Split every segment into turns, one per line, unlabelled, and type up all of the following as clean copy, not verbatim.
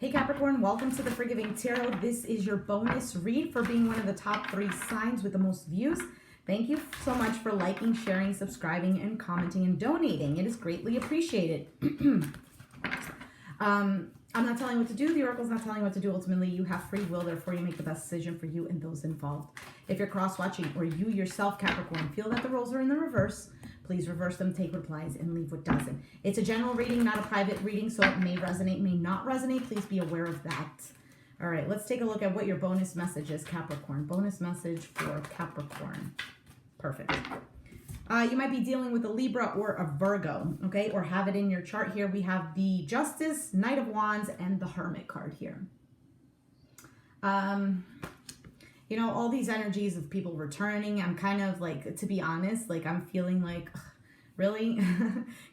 Hey Capricorn, welcome to the Forgiving Tarot. This is your bonus read for being one of the top 3 signs with the most views. Thank you so much for liking, sharing, subscribing, and commenting and donating. It is greatly appreciated. I'm not telling you what to do. The Oracle's not telling you what to do. Ultimately, you have free will. Therefore, you make the best decision for you and those involved. If you're cross-watching or you yourself, Capricorn, feel that the roles are in the reverse, please reverse them, take replies, and leave what doesn't. It's a general reading, not a private reading, so it may resonate, may not resonate. Please be aware of that. All right, let's take a look at what your bonus message is, Capricorn. Bonus message for Capricorn. Perfect. You might be dealing with a Libra or a Virgo, okay? Or have it in your chart here. We have the Justice, Knight of Wands, and the Hermit card here. You know, all these energies of people returning, I'm kind of like, to be honest, like I'm feeling like, ugh, really?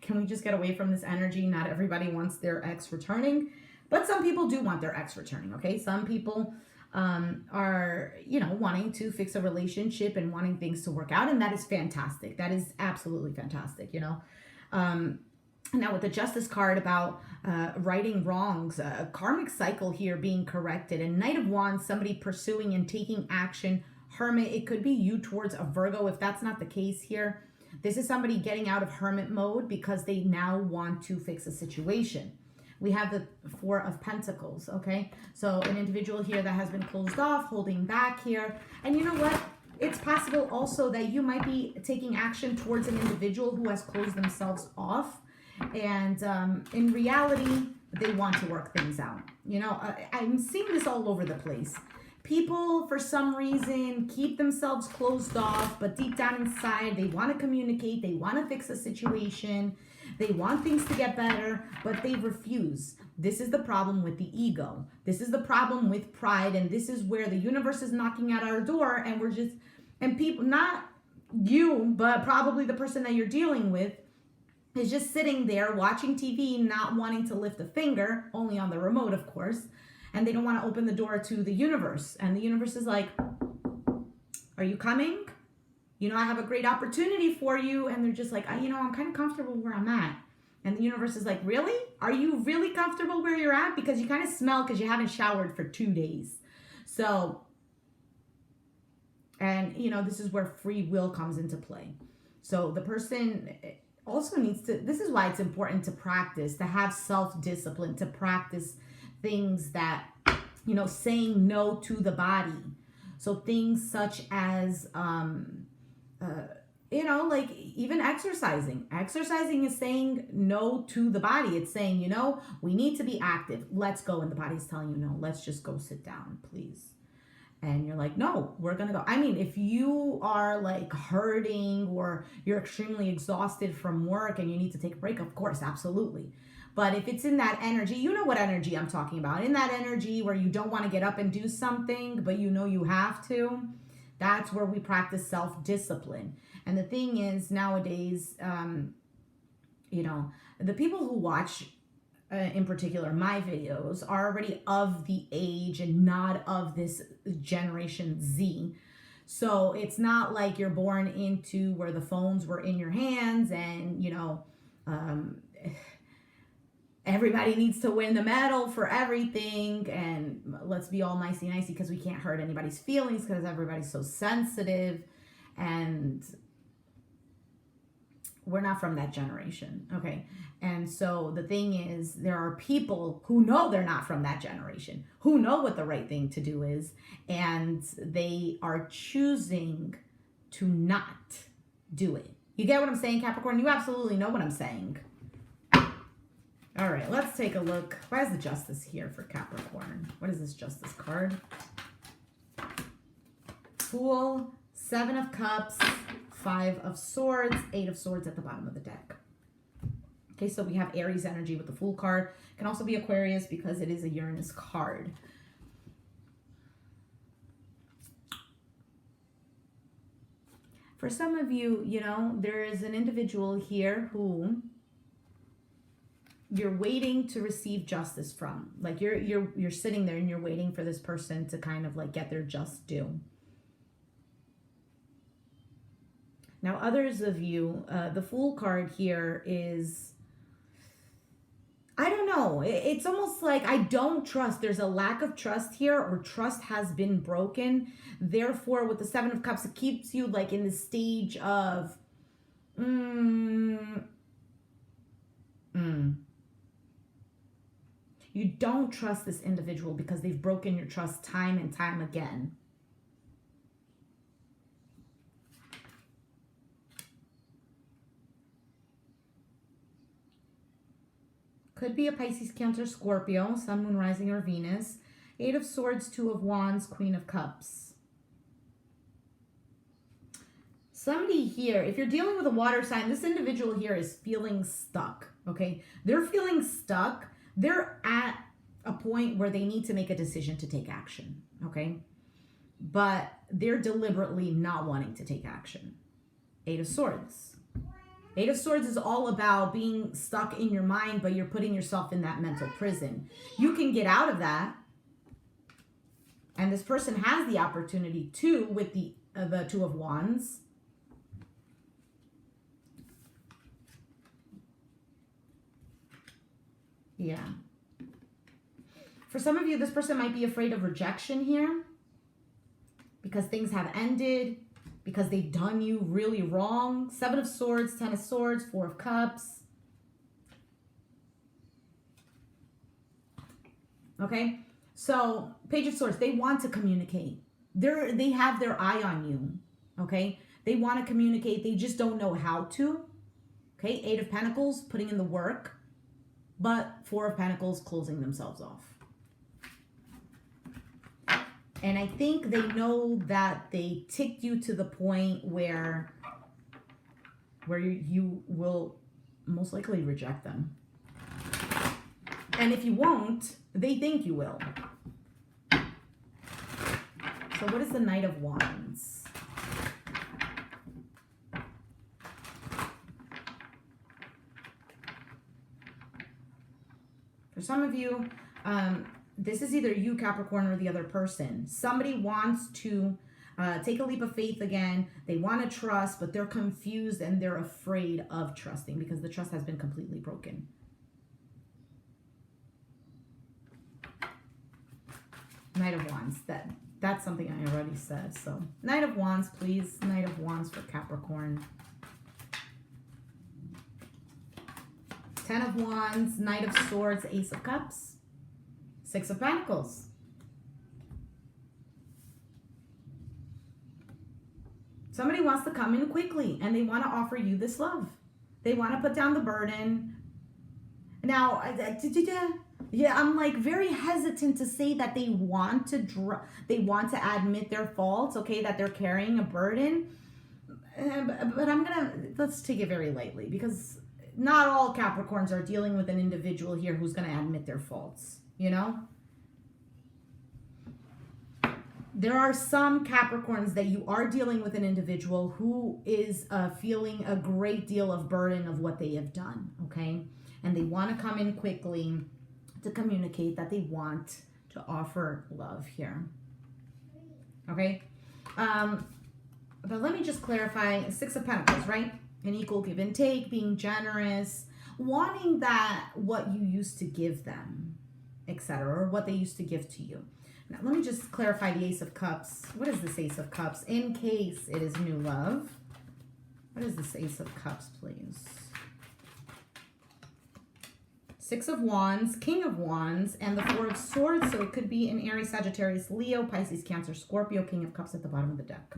Can we just get away from this energy? Not everybody wants their ex returning, but some people do want their ex returning, okay? Some people are, you know, wanting to fix a relationship and wanting things to work out, and that is fantastic. That is absolutely fantastic, you know. Now with the Justice card about righting wrongs, a karmic cycle here being corrected, and Knight of Wands, somebody pursuing and taking action. Hermit, it could be you towards a Virgo if that's not the case here. This is somebody getting out of hermit mode because they now want to fix a situation. We have the Four of Pentacles, okay? So an individual here that has been closed off, holding back here. And you know what? It's possible also that you might be taking action towards an individual who has closed themselves off. And in reality, they want to work things out. You know, I'm seeing this all over the place. People, for some reason, keep themselves closed off, but deep down inside, they want to communicate. They want to fix a situation. They want things to get better, but they refuse. This is the problem with the ego. This is the problem with pride, and this is where the universe is knocking at our door, and we're just, and people, not you, but probably the person that you're dealing with, is just sitting there watching TV, not wanting to lift a finger, only on the remote, of course, and they don't want to open the door to the universe. And the universe is like, are you coming? You know, I have a great opportunity for you. And they're just like, you know, I'm kind of comfortable where I'm at. And the universe is like, really? Are you really comfortable where you're at? Because you kind of smell because you haven't showered for 2 days. So, and, you know, this is where free will comes into play. So the person also needs to, this is why it's important to practice, to have self-discipline, to practice things that, you know, saying no to the body. So things such as, you know, like even exercising. Exercising is saying no to the body. It's saying, you know, we need to be active. Let's go. And the body's telling you, no, let's just go sit down, please. And you're like, no, we're going to go. I mean, if you are like hurting or you're extremely exhausted from work and you need to take a break, of course, absolutely. But if it's in that energy, you know what energy I'm talking about. In that energy where you don't want to get up and do something, but you know you have to, that's where we practice self-discipline. And the thing is, nowadays, you know, the people who watch, in particular, my videos are already of the age and not of this Generation Z. So it's not like you're born into where the phones were in your hands and, you know, everybody needs to win the medal for everything, and let's be all nicey-nicey because we can't hurt anybody's feelings because everybody's so sensitive, and we're not from that generation, okay? And so the thing is, there are people who know they're not from that generation, who know what the right thing to do is, and they are choosing to not do it. You get what I'm saying, Capricorn? You absolutely know what I'm saying. All right, let's take a look. Why is the Justice here for Capricorn? What is this Justice card? Fool, 7 of Cups, 5 of Swords, 8 of Swords at the bottom of the deck. Okay, so we have Aries energy with the Fool card. It can also be Aquarius because it is a Uranus card. For some of you, you know, there is an individual here who you're waiting to receive justice from. Like you're sitting there and you're waiting for this person to kind of like get their just due. Now, others of you, the Fool card here is, I don't know. It's almost like I don't trust. There's a lack of trust here, or trust has been broken. Therefore, with the Seven of Cups, it keeps you like in the stage of, you don't trust this individual because they've broken your trust time and time again. Could be a Pisces, Cancer, Scorpio, Sun, Moon, Rising, or Venus. Eight of Swords, Two of Wands, Queen of Cups. Somebody here, if you're dealing with a water sign, this individual here is feeling stuck, okay? They're feeling stuck. They're at a point where they need to make a decision to take action, okay? But they're deliberately not wanting to take action. Eight of Swords. Eight of Swords is all about being stuck in your mind, but you're putting yourself in that mental prison. You can get out of that. And this person has the opportunity to with the Two of Wands. Yeah. For some of you, this person might be afraid of rejection here because things have ended, because they've done you really wrong. Seven of Swords, Ten of Swords, Four of Cups. Okay, so Page of Swords, they want to communicate. They have their eye on you, okay? They want to communicate, they just don't know how to. Okay, Eight of Pentacles, putting in the work, but Four of Pentacles, closing themselves off. And I think they know that they ticked you to the point where you will most likely reject them. And if you won't, they think you will. So what is the Knight of Wands? For some of you, this is either you, Capricorn, or the other person. Somebody wants to take a leap of faith again. They want to trust, but they're confused and they're afraid of trusting because the trust has been completely broken. Knight of Wands. That's something I already said. So Knight of Wands, please. Knight of Wands for Capricorn. Ten of Wands, Knight of Swords, Ace of Cups. Six of Pentacles. Somebody wants to come in quickly and they want to offer you this love. They want to put down the burden. Now, yeah, I'm like very hesitant to say that they want to admit their faults, okay, that they're carrying a burden. But let's take it very lightly because not all Capricorns are dealing with an individual here who's going to admit their faults. You know, there are some Capricorns that you are dealing with an individual who is feeling a great deal of burden of what they have done, okay? And they want to come in quickly to communicate that they want to offer love here, okay? But let me just clarify, Six of Pentacles, right? An equal give and take, being generous, wanting that what you used to give them, etc., or what they used to give to you. Now, let me just clarify the Ace of Cups. What is this Ace of Cups? In case it is new love. What is this Ace of Cups, please? Six of Wands, King of Wands, and the Four of Swords. So it could be an Aries, Sagittarius, Leo, Pisces, Cancer, Scorpio, King of Cups at the bottom of the deck.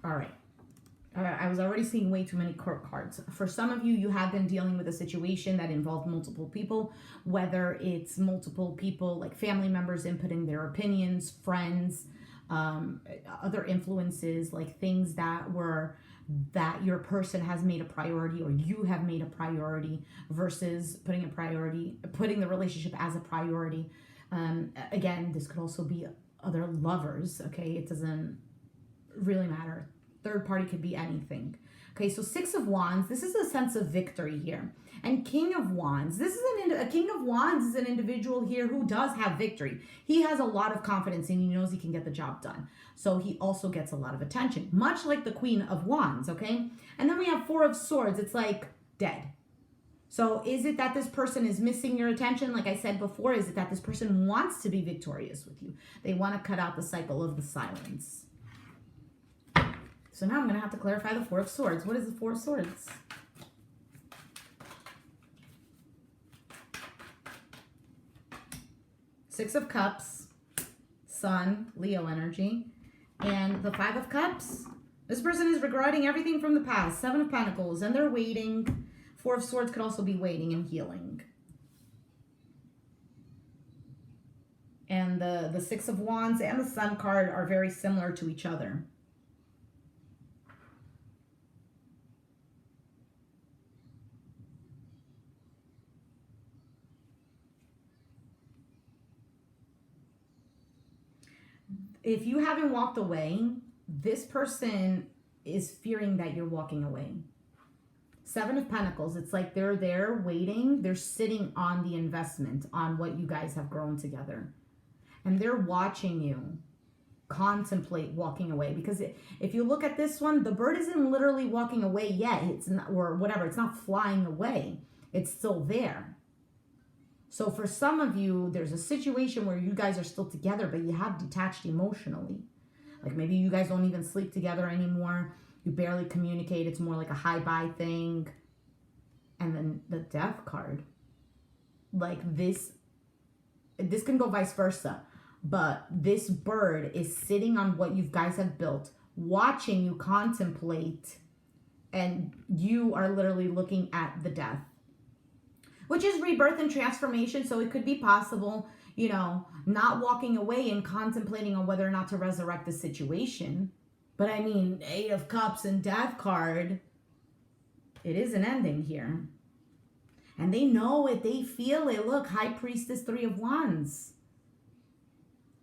All right. I was already seeing way too many court cards. For some of you, you have been dealing with a situation that involved multiple people, whether it's multiple people like family members inputting their opinions, friends, other influences, like things that your person has made a priority or you have made a priority versus putting the relationship as a priority. Again, this could also be other lovers, okay? It doesn't really matter. Third party could be anything. Okay, so Six of Wands, this is a sense of victory here. And King of Wands, this is a King of Wands is an individual here who does have victory. He has a lot of confidence and he knows he can get the job done. So he also gets a lot of attention, much like the Queen of Wands, okay? And then we have Four of Swords. It's like dead. So is it that this person is missing your attention? Like I said before, is it that this person wants to be victorious with you? They want to cut out the cycle of the silence. So now I'm going to have to clarify the Four of Swords. What is the Four of Swords? Six of Cups, Sun, Leo energy, and the Five of Cups. This person is regretting everything from the past. Seven of Pentacles, and they're waiting. Four of Swords could also be waiting and healing. And the Six of Wands and the Sun card are very similar to each other. If you haven't walked away, this person is fearing that you're walking away. Seven of Pentacles, it's like they're there waiting. They're sitting on the investment, on what you guys have grown together. And they're watching you contemplate walking away. Because if you look at this one, the bird isn't literally walking away yet. It's not, or whatever, it's not flying away. It's still there. So for some of you, there's a situation where you guys are still together, but you have detached emotionally. Like maybe you guys don't even sleep together anymore. You barely communicate. It's more like a hi-bye thing. And then the Death card. Like this can go vice versa. But this bird is sitting on what you guys have built, watching you contemplate, and you are literally looking at the death. Which is rebirth and transformation, so it could be possible, you know, not walking away and contemplating on whether or not to resurrect the situation. But I mean, Eight of Cups and Death card, it is an ending here. And they know it, they feel it. Look, High Priestess, Three of Wands.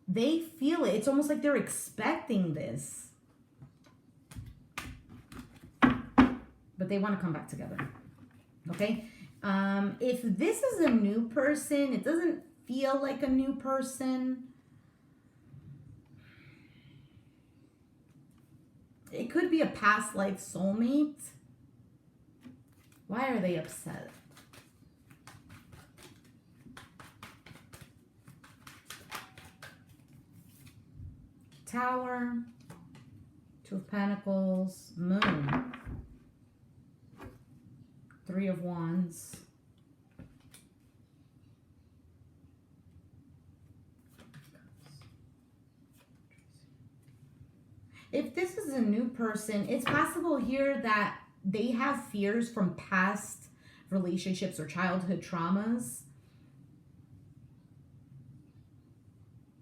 They feel it. It's almost like they're expecting this. But they want to come back together. Okay? If this is a new person, it doesn't feel like a new person. It could be a past life soulmate. Why are they upset? Tower, Two of Pentacles, Moon, Three of Wands. If this is a new person, it's possible here that they have fears from past relationships or childhood traumas.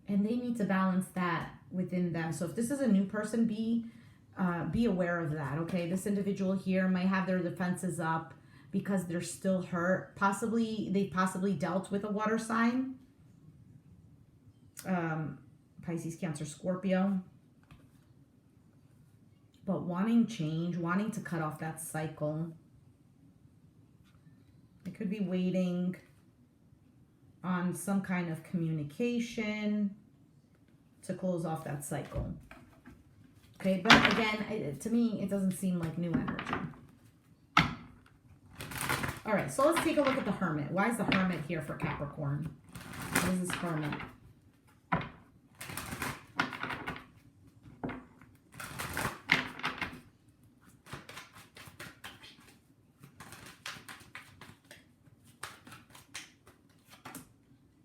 And they need to balance that within them. So if this is a new person, be aware of that, okay? This individual here might have their defenses up because they're still hurt. They possibly dealt with a water sign. Pisces, Cancer, Scorpio. But wanting change, wanting to cut off that cycle. It could be waiting on some kind of communication to close off that cycle. Okay, but again, to me, it doesn't seem like new energy. All right, so let's take a look at the Hermit. Why is the Hermit here for Capricorn? What is this Hermit?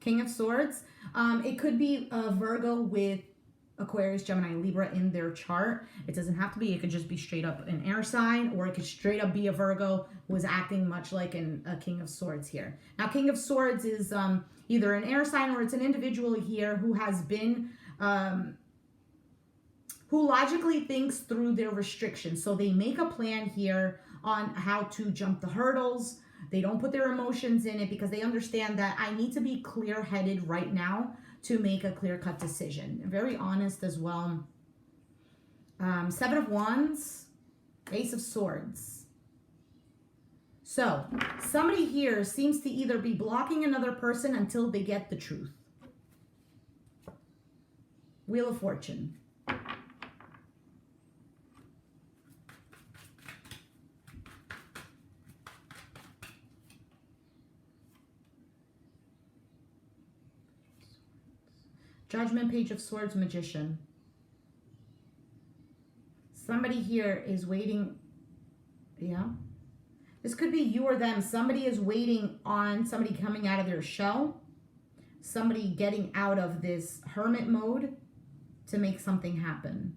King of Swords. It could be a Virgo with Aquarius, Gemini, Libra in their chart. It doesn't have to be. It could just be straight up an air sign, or it could straight up be a Virgo who is acting much like a King of Swords here. Now, King of Swords is either an air sign or it's an individual here who has been who logically thinks through their restrictions. So they make a plan here on how to jump the hurdles. They don't put their emotions in it because they understand that I need to be clear-headed right now to make a clear-cut decision. Very honest as well. Seven of Wands, Ace of Swords. So somebody here seems to either be blocking another person until they get the truth. Wheel of Fortune. Judgment, Page of Swords, Magician. Somebody here is waiting. Yeah. This could be you or them. Somebody is waiting on somebody coming out of their shell. Somebody getting out of this hermit mode to make something happen.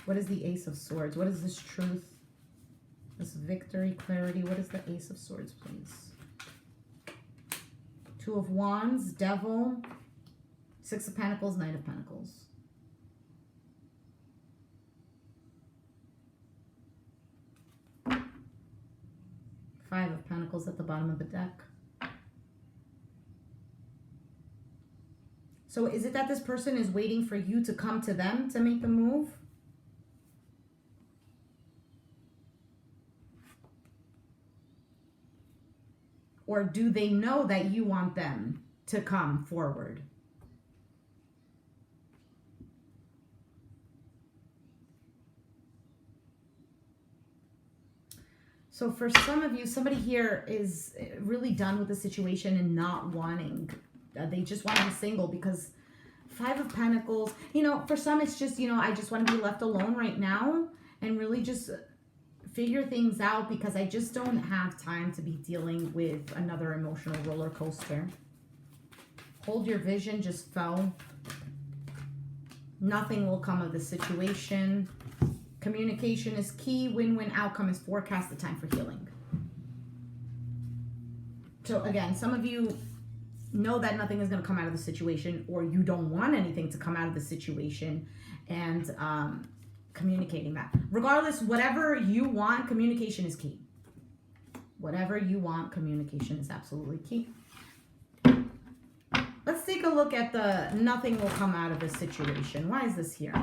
What is the Ace of Swords? What is this truth? This victory, clarity. What is the Ace of Swords, please? Two of Wands, Devil, Six of Pentacles, Knight of Pentacles. Five of Pentacles at the bottom of the deck. So is it that this person is waiting for you to come to them to make the move? Or do they know that you want them to come forward? So for some of you, somebody here is really done with the situation and not wanting. They just want to be single because Five of Pentacles, you know, for some it's just, you know, I just want to be left alone right now and really just figure things out because I just don't have time to be dealing with another emotional roller coaster. Hold your vision just fell. Nothing will come of the situation. Communication is key. Win-win outcome is forecast the time for healing. So again, some of you know that nothing is going to come out of the situation, or you don't want anything to come out of the situation, and communicating that. Regardless, whatever you want, communication is key. Whatever you want, communication is absolutely key. Let's take a look at the nothing will come out of this situation. Why is this here?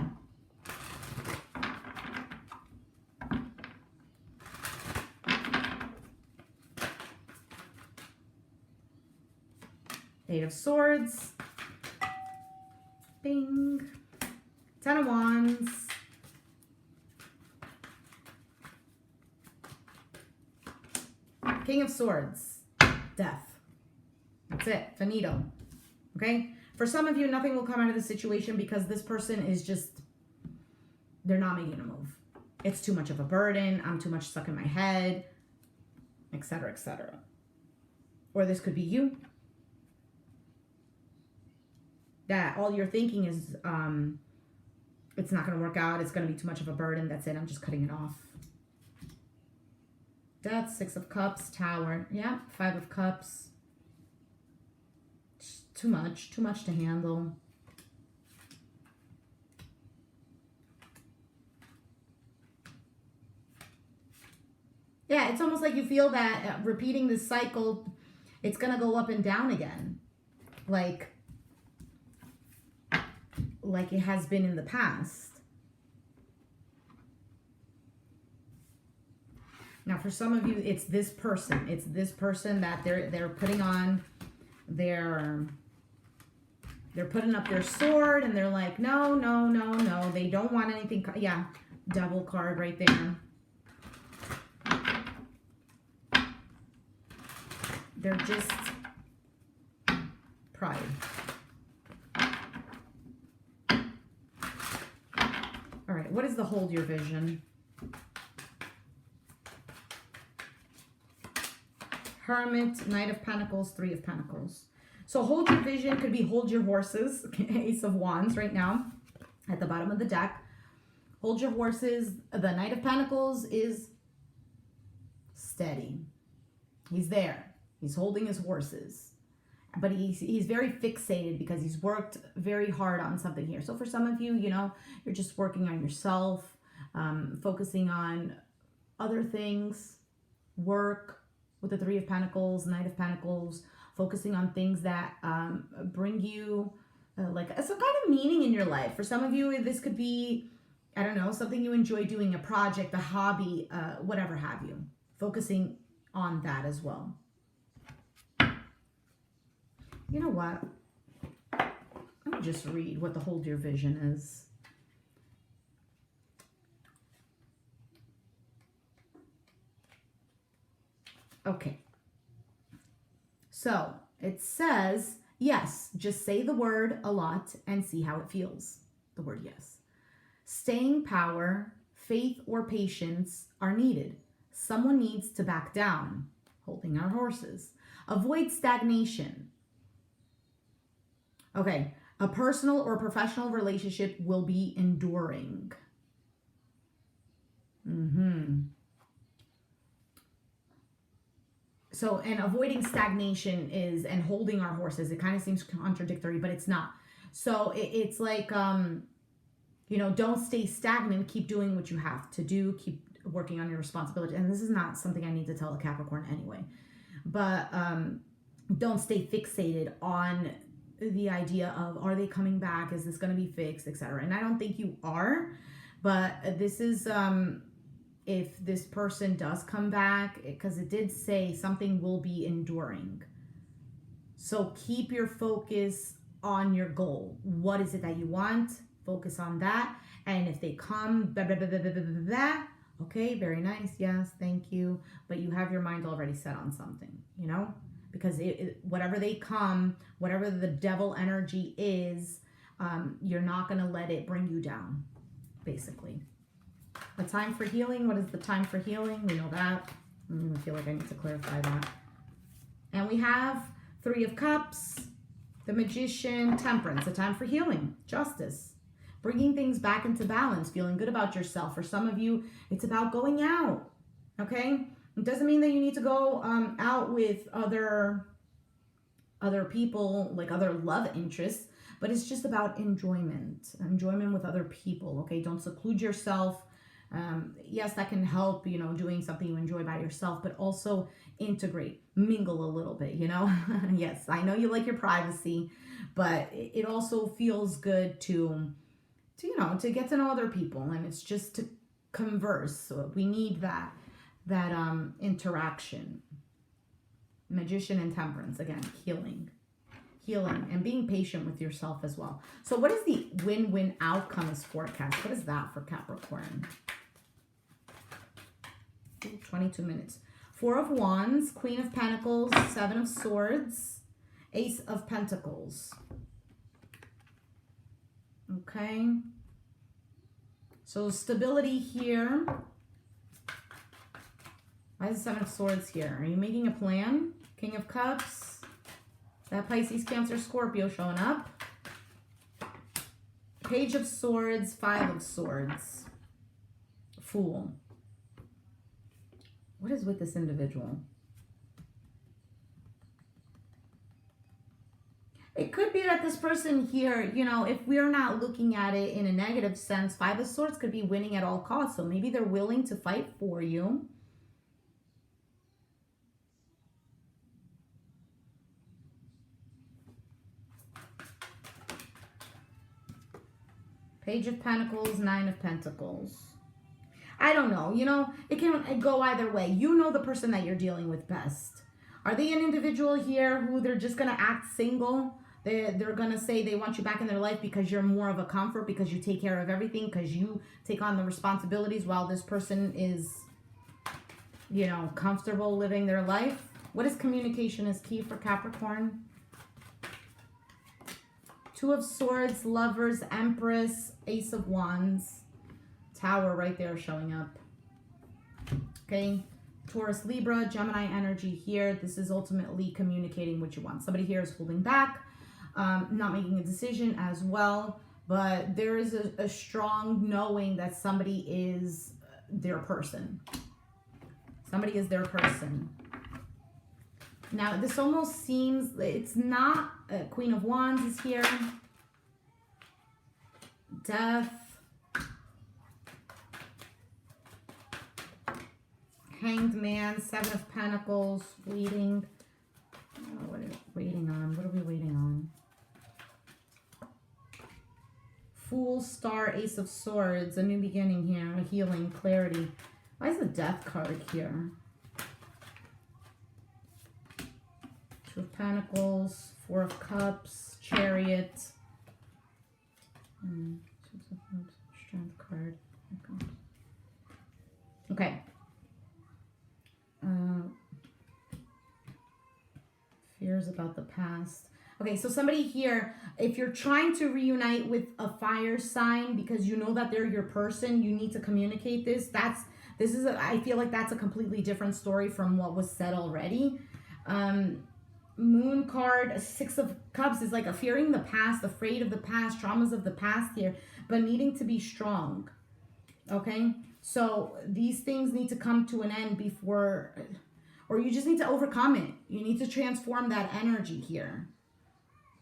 Eight of Swords. Bing. Ten of Wands. King of Swords. Death. That's it. Finito. Okay? For some of you, nothing will come out of the situation because this person is just, they're not making a move. It's too much of a burden. I'm too much stuck in my head, etc., etc. Or this could be you. That all you're thinking is, it's not going to work out. It's going to be too much of a burden. That's it. I'm just cutting it off. Death, Six of Cups, Tower. Yeah, Five of Cups. Just too much to handle. Yeah, it's almost like you feel that repeating this cycle, it's going to go up and down again. Like it has been in the past. Now, for some of you, it's this person. It's this person that they're putting on they're putting up their sword and they're like, no, no, no, no. They don't want anything. Yeah, Devil card right there. They're just pride. All right, what is the hold your vision? Hermit, Knight of Pentacles, Three of Pentacles. So hold your vision could be hold your horses, Ace of Wands right now at the bottom of the deck. Hold your horses. The Knight of Pentacles is steady. He's there. He's holding his horses. but he's very fixated because he's worked very hard on something here. So for some of you, you know, you're just working on yourself, focusing on other things, work with the Three of Pentacles, Knight of Pentacles, focusing on things that bring you like some kind of meaning in your life. For some of you, this could be, I don't know, something you enjoy doing, a project, a hobby, whatever have you. Focusing on that as well. You know what? Let me just read what the hold your vision is. Okay. So it says, yes, just say the word a lot and see how it feels. The word yes. Staying power, faith, or patience are needed. Someone needs to back down, holding our horses. Avoid stagnation. Okay, a personal or professional relationship will be enduring. So, and avoiding stagnation is, and holding our horses, it kind of seems contradictory, but it's not. So it's like, you know, don't stay stagnant. Keep doing what you have to do. Keep working on your responsibility. And this is not something I need to tell a Capricorn anyway. But don't stay fixated on the idea of, are they coming back? Is this going to be fixed, etc. And I don't think you are. But this is, if this person does come back, because it did say something will be enduring. So keep your focus on your goal. What is it that you want? Focus on that. And if they come, blah, blah, blah, blah, blah, blah, blah, blah, okay, very nice. Yes, thank you. But you have your mind already set on something, you know? Because whatever they come, whatever the devil energy is, you're not going to let it bring you down, basically. The time for healing. What is the time for healing? We know that. I feel like I need to clarify that. And we have Three of Cups, the Magician, Temperance. The time for healing, justice. Bringing things back into balance, feeling good about yourself. For some of you, it's about going out, okay? It doesn't mean that you need to go out with other people, like other love interests, but it's just about enjoyment with other people, okay? Don't seclude yourself. Yes, that can help, you know, doing something you enjoy by yourself, but also integrate, mingle a little bit, you know? Yes, I know you like your privacy, but it also feels good to, you know, to get to know other people, and it's just to converse. So we need that interaction. Magician and Temperance, again, healing, and being patient with yourself as well. So what is the win-win outcomes forecast? What is that for Capricorn? 22 minutes. Four of Wands, Queen of Pentacles, Seven of Swords, Ace of Pentacles. Okay. So stability here. Why is the Seven of Swords here? Are you making a plan? King of Cups. That Pisces, Cancer, Scorpio showing up. Page of Swords, Five of Swords. Fool. What is with this individual? It could be that this person here, you know, if we're not looking at it in a negative sense, Five of Swords could be winning at all costs. So maybe they're willing to fight for you. Page of Pentacles, Nine of Pentacles. I don't know. You know, it can go either way. You know the person that you're dealing with best. Are they an individual here who they're just going to act single? They're going to say they want you back in their life because you're more of a comfort, because you take care of everything, because you take on the responsibilities while this person is, you know, comfortable living their life? What is communication is key for Capricorn? Two of Swords, Lovers, Empress, Ace of Wands, Tower right there showing up. Okay, Taurus, Libra, Gemini energy here. This is ultimately communicating what you want. Somebody here is holding back, not making a decision as well, but there is a strong knowing that somebody is their person. Somebody is their person. Now, this almost seems, it's not, Queen of Wands is here. Death. Hanged Man, Seven of Pentacles, waiting. Oh, what are we waiting on? What are we waiting on? Fool, Star, Ace of Swords, a new beginning here, a healing, clarity. Why is the Death card here? Two of Pentacles, Four of Cups, Chariot. Strength card. Okay. Fears about the past. Okay, so somebody here, if you're trying to reunite with a fire sign because you know that they're your person, you need to communicate this. I feel like that's a completely different story from what was said already. Moon card, Six of Cups is like a fearing the past, afraid of the past, traumas of the past here, but needing to be strong. Okay, so these things need to come to an end before, or you just need to overcome it. You need to transform that energy here.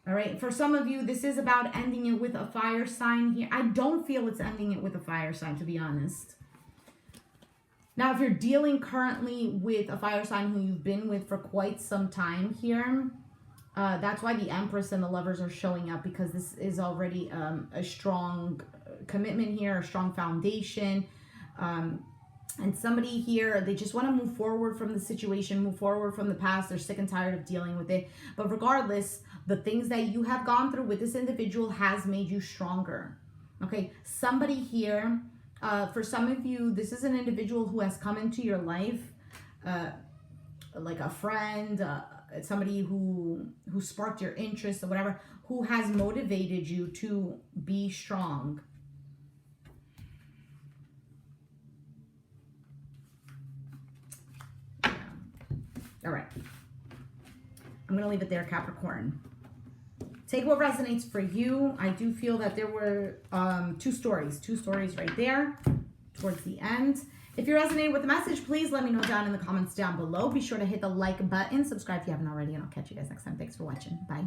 All right, for some of you, this is about ending it with a fire sign here. I don't feel it's ending it with a fire sign, to be honest. Now, if you're dealing currently with a fire sign who you've been with for quite some time here, that's why the Empress and the Lovers are showing up, because this is already a strong commitment here, a strong foundation. And somebody here, they just want to move forward from the situation, move forward from the past. They're sick and tired of dealing with it. But regardless, the things that you have gone through with this individual has made you stronger. Okay, somebody here, for some of you, this is an individual who has come into your life, like a friend, somebody who sparked your interest or whatever, who has motivated you to be strong. All right. I'm going to leave it there, Capricorn. Take what resonates for you. I do feel that there were two stories right there towards the end. If you resonated with the message, please let me know down in the comments down below. Be sure to hit the like button, subscribe if you haven't already, and I'll catch you guys next time. Thanks for watching. Bye.